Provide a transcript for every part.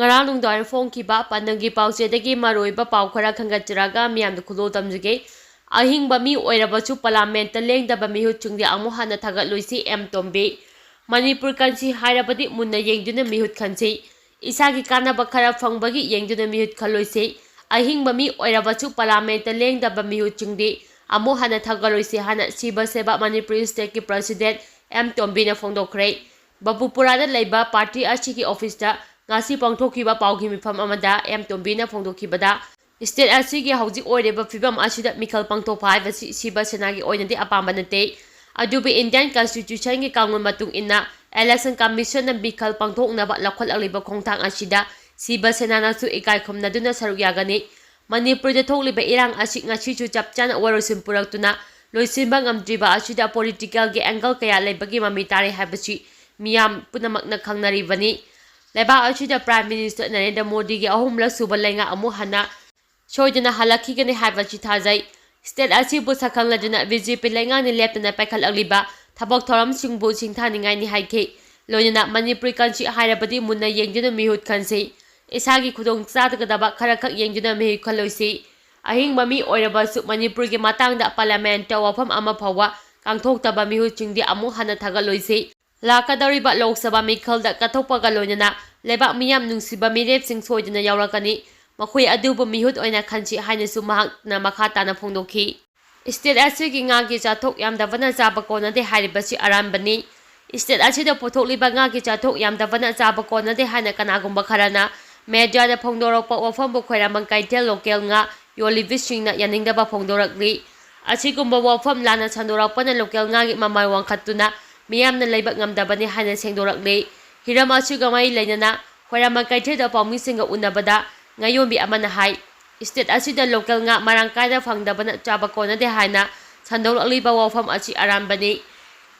ngarang nungdawai phongkiba pandangi pauchedagi maroiba pau khara khangatjaraga miyamda khulol tamjage ahingba mi oirabachu parliament lengdaba mihut chungdi amu hana thagatloisi M Tombe Manipur kansi hairabadi munna yengduna mihut khansi isagi kanaba khara phangbagi yengduna mihut khaloisi ahingba mi oirabachu parliament lengdaba mihut chungdi amu hana thagatloisi hana siba seba Manipur state ki president M Tombe na phongdokhre Babupurada leiba party asigi office da ngasi pangthokiba paugi mifam amada M Tombe na phongdokhibada state asigi hauji oireba fibam asida mikhal pangthokpa haibasi siba senagi oinadi apamba nate adubi Indian Constitution gi kangun matung inna election commission na mikhal pangthoknaba lakhol aliba khongthang asida siba senana su ikai khumnaduna saruk yagani Manipur da thokliba irang asik ngasi chu chapchana warosim puraktuna loisimba ngamdriba asida political gi angle kaya leibagi mami tare haibasi miyam punamakna khangnaribani leba asida prime minister Narendra Modi gi ahumla suba lenga amu hana soidana halakhi gani haibasi thajai state asibu sakhangladuna BJP lenga ni leptana pakhal agliba thabak thoram singbu singthaningai ni haike loinana Manipur kanchi hairabadi munna yengjuna mihut khanse isagi khudong chadagdaba khara khak yengjuna mihut khaloisi ahing mami oirabasu Manipur gi matangda parliament wafam ama phawa kangthoktaba mihut chingdi amu hana thagaloisi lakadariba Lok Sabha mikhalda kathokpaga loinana lebak miyam nungsiba mirep sing soidana yaurakani makhui adubu mihut oina khanchi hainasu mahakna makhatana phongdokhi state asigi ngagi chathok yamdavana chaba konade hairibasi arambani state asida pothokliba ngagi chathok yamdavana chaba konade haina kanagumba kharana media da phongdorokpa wafambu khoiramang kaitel local nga yolibisingna yaningdaba phongdorakli asigumba wafam lana chandorakpana local ngagi mamai wangkhatuna miyamna leibak ngamdabani haina sengdorakli hiram asiga mai leinana khoiramang kaitheda pawmisinga unabada ngayombi amana hai state asida local nga marangkaida phangdabana chaba konade haina chandolakliba wafam achi arambani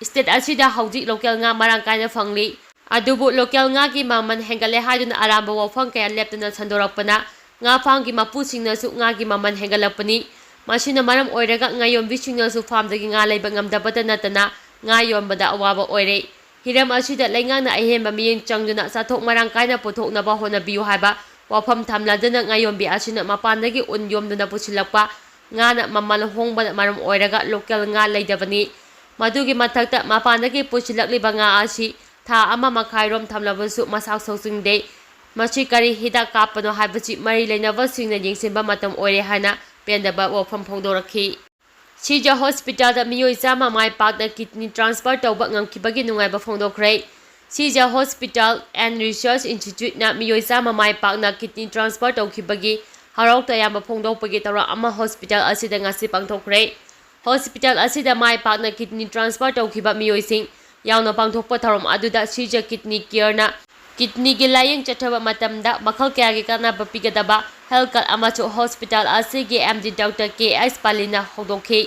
state asida hauji local nga marangkaida phangli adubu local nga gi maman hengale haiduna aramba wafam kaya leptana chandorakpana nga phanggi mapusingna su nga gi maman hengalapani masina maram oiraga ngayombi singna su famdagi nga leiba ngamdabada natana nga yombada awaba oire hiram asida leingana ahemba miyeng changduna sathok marangkaida pothoknaba honabiyu haiba wafam thamladana ngayombi asina mapandagi unyomduna pusilakpa ngana mamal hongbana maram oiraga local nga leidabani madugi mathakta mapandagi pusilakliba nga asi tha ama makhairom thamlabasu masak soksingde machi kari hida kapano haibasi mari leinaba singna yengsimba matam oire hana pendaba wafam phongdorakhi Sija hospital da miyoi chama mai pakda kidney transfer tawba ngamkibagi nungaiba phongdokhre Sija Hospital and Research Institute na miyoi chama mai pakna kidney transfer tawkhibagi harok tayamba phongdokpagi tawra ama hospital asida ngasi pangthokre hospital asida mai pakna kidney transfer tawkhiba miyoi sing yauna pangthokpa tharom aduda Sija kidney care na kidney gi layeng chathaba matamda makhal kya gi kana bapigadaba health card amachu hospital asigi MD Dr. KS Palina hodokhi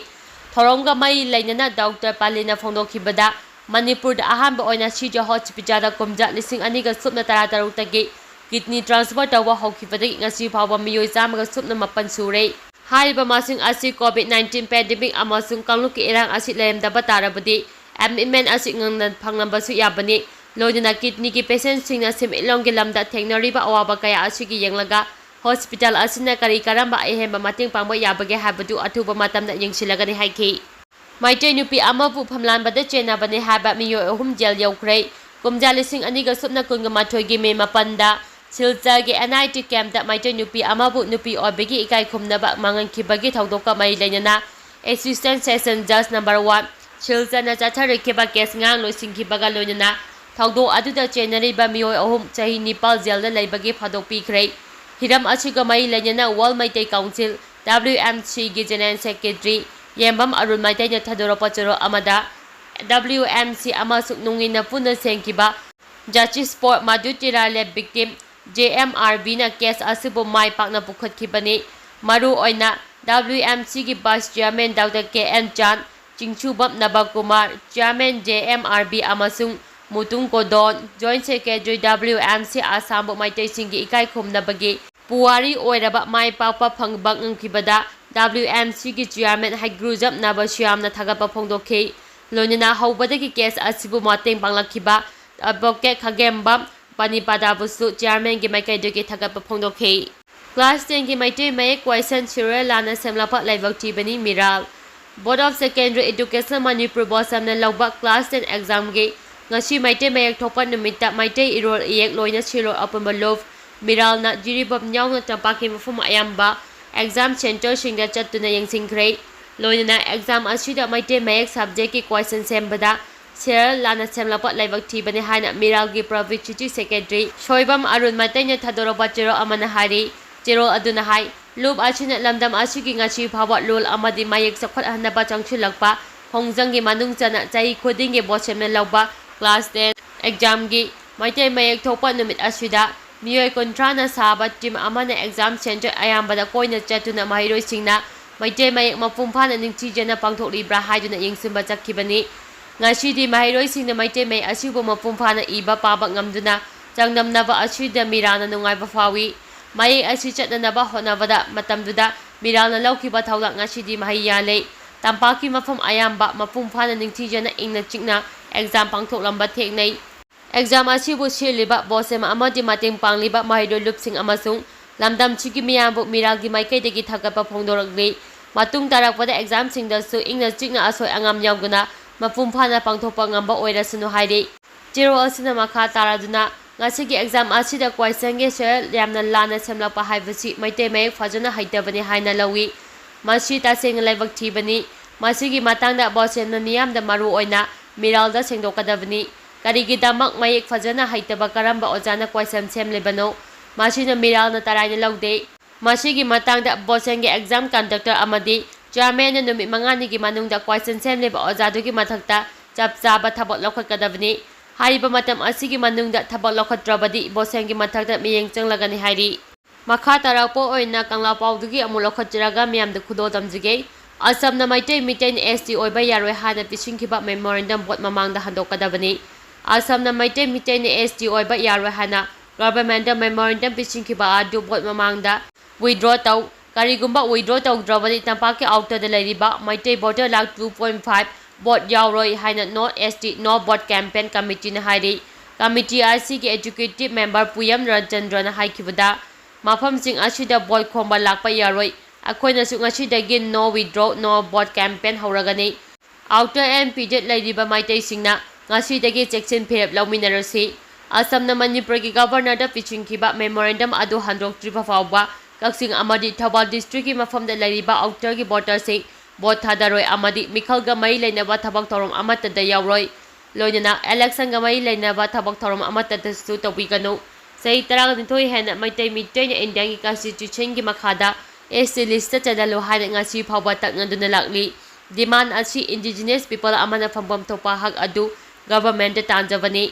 thoromga mai lainana Dr. Palina phongdokhibada Manipur da ahamba oina Sija hospital da komja lising aniga supna tarataruk tagi kidney transfer tawa hokhibadagi ngasi phawba miyoi chamaga supna mapan sure haiba masing asi COVID-19 pandemic amasung kangluk irang asi lemdaba tarabadi amendment asi ngangna phanglambasu yabani loidana kidney ki patient singna similong gi lamda thengnariba awaba kaya asigi yenglaga hospital asina kari karamba ahemba mating pangba yabage habadu athuba matamda yengsilagani haiki Meitei nupi amabu phamlanbada chenabane haba miyoi ahum jel yaukhre kumja lising aniga supna kunga mathoi gi me mapanda silcha gi NIT camp da Meitei nupi amabu nupi obegi ikai khumnaba mangankibagi thaudoka mai leinana assistant session judge number 1 silcha na chathare kiba case ngang loisingkibaga loinana thaudo aduda chenariba miyoi ahum chahi nipal jel da leibagi phadok pikhre hiram achiga mai leinana World Meitei Council WMC gi general secretary Yembam Arun Meitei na thadoropa choro amada WMC amasuk nungina puna sengkiba Justice for Madutira lab victim JMRB na case asibu mai pakna pukhatkibani maru oina WMC gi vice chairman Dr. KN Chan Chingchubam Nabakumar chairman JMRB amasung Mutung Kodon joint secretary WMC Assam Meitei singi ikai khumnabagi puwari oiraba mai pakpa phangbang ngkibada WMC ki chairman Haigrujam Nabashyamna thagapa phongdokhi loinana haubadagi case asibu mateng panglakhiba advocate Khagembam Panipadabussu Chairman ki Maikaiduki Thagapa Phongdokhi. Class 10 ki Meitei Mayek question serial lana semlapa laibak tibani Miral. Board of Secondary Education Manipur Bosamna Lauba Class 10 exam gi ngasi Meitei Mayek thopa numita Meitei irol iyek loina sirol apamba love Miral na jiribab nyawna tampaki mafum ayamba exam center singda chattuna yengsingkhre. Loina exam asida Meitei Mayek subject ki question sembada Sir Lana Semlapa Laibak Tibani Haina Miral gi Provincial Secretary Shoibam Arun Matenya Thadoroba Jero Amana Hari Jero Aduna Hai Lub Achina Lamdam Ashiki Ngachi Pawa Lul Amadi Mayek Sakot Hanaba Changchulakpa Hongzangi Manung Chana Chai Koding Bosemna Lauba Class 10 exam gi Meitei Mayek Thopa Numit Asida Miyoi Kontrana Saba Team Amana exam center Ayambada Koina Chatuna Mahiroi Singna Meitei Mayek Mapumphana Ningchijana Pangthok Libra Haiduna Yingsimba Chakibani Ngashidi Mahiroi Singna Meitei Mayek Asibu Mapumphana Iba Paba Ngamduna Changnamnaba Asida Mirana Nungaiba Fawi Mayek Asi Chatnanaba Honavada Matamduda Mirana Laukiba Thawlak Ngashidi Mahiyale Tampaki Mafum Ayamba Mapumphana Ningchijana Ingna Chikna exam Pangthok Lamba Theknei exam asibu siliba bosema amadi mating pangliba mahidol lupsing amasung lamdam chigi miyambu miralgi maikaidagi thagapa phongdoragli matung tarakpada exam singdasu ingna chikna asoi angam yauguna mapumphana pangthopa ngamba oirasunu hairi zero asina makha taraduna ngasigi exam asida question ge sel yamna lana semlapa haibasi Meitei Mayek fajana haitabani haina lawi masi taseng laibak thibani masigi matangda bosemna niyamda maru oina miralda sengdokadabani Karigidamak Mayek fajana haitaba karamba ojana question semlebano masina Miralna taraina laude masigi matangda bosenge exam conductor amadi chairman numit mangani gi manungda question semleba ojadugi mathakta chap chaba thabot lokhakadabani hariba matam asigi manungda thabot lokhatrabadi bosenge mathakta miyeng changlagani hairi makha tarakpo oina kangla paudugi amu lokhatraga miyamda khudo damjige Asamna Meitei meetei ST oiba yaroi haina pisinkhi Memorandum Vote mamangda Handok kadabani Asamna Meitei meetei ST oiba yaroi haina government memorandum pisinkhi adu vote mamangda withdraw tau karigumba withdraw taudrabadi tampaki outer da leiriba Meitei voter lak 2.5 vote yaroi haina no ST no vote campaign committee na hairi committee asi ki executive member Puyam Rajendra na haikibada mafam sing asida vote khomba lakpa yaroi akoina su ngasidagi no withdraw no vote campaign hauragani outer MP jet leiriba Meitei singna ngasidagi section phirap lauminarasi Asamna Manipur ki governor da pisinkhi memorandum adu Handok tripa fawba kaksing amadi Thawal district ki mafam da leiriba outer ki voter sing vote thadaroi amadi mikhal ga mai leinaba thabak thorom amata da yauroi loinana election ga mai leinaba thabak thorom amata da su tawiganu sei 12 hena Meitei meetei na Indian ki constitution ki makhada SC list chadalo haina ngasi phawba taknaduna lakli demand asi indigenous people amana phambam thopa hak adu government tanjavani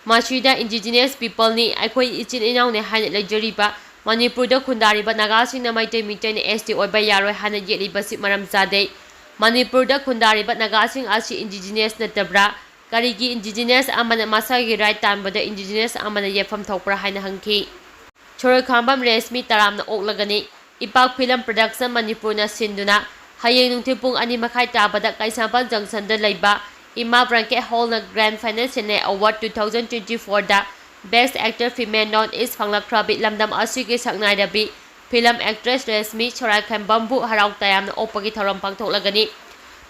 Masida indigenous people ni aikoi ichin inaw ne haina lejariba Manipur da khundariba nagasing na Meitei meetei na ST oiba yaroi haina yeliba si maram jade Manipur da khundariba nagasing asi indigenous na tabra karigi indigenous amana masagi right tanbada indigenous amana yefam thokpra haina hangki Chore khambam resmi taramna oklagani Ipak film production Manipur na sinduna hayeng nungthil pung 2:30 tabada Kaisampal junction da leiba Ima Branket Hall na Grand Finance Award 2024 da Best Actor Female Non-East Phanglakrabit lamdam asigi saknaidabi film actress Resmi Chorai Khambambu harau tayam na opagi thorom pangthoklagani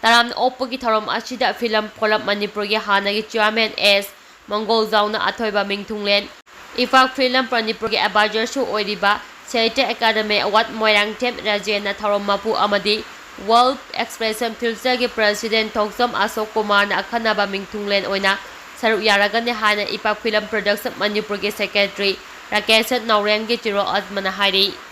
taram na opagi thorom asida film kolap Manipur gi hana gi chairman S Mongol Zauna athoiba mingthunglen Ipak film Manipur gi advisor su oiriba Charity Academy Award Moirang Tem Rajena thorom mapu amadi World Expression Future ki President Thoksom Asok Kumar na akhanaba mingthunglen oina saruk yaragani hana Ipak film production Manipur ki secretary Rakesh Naureng ki tiro admana hairi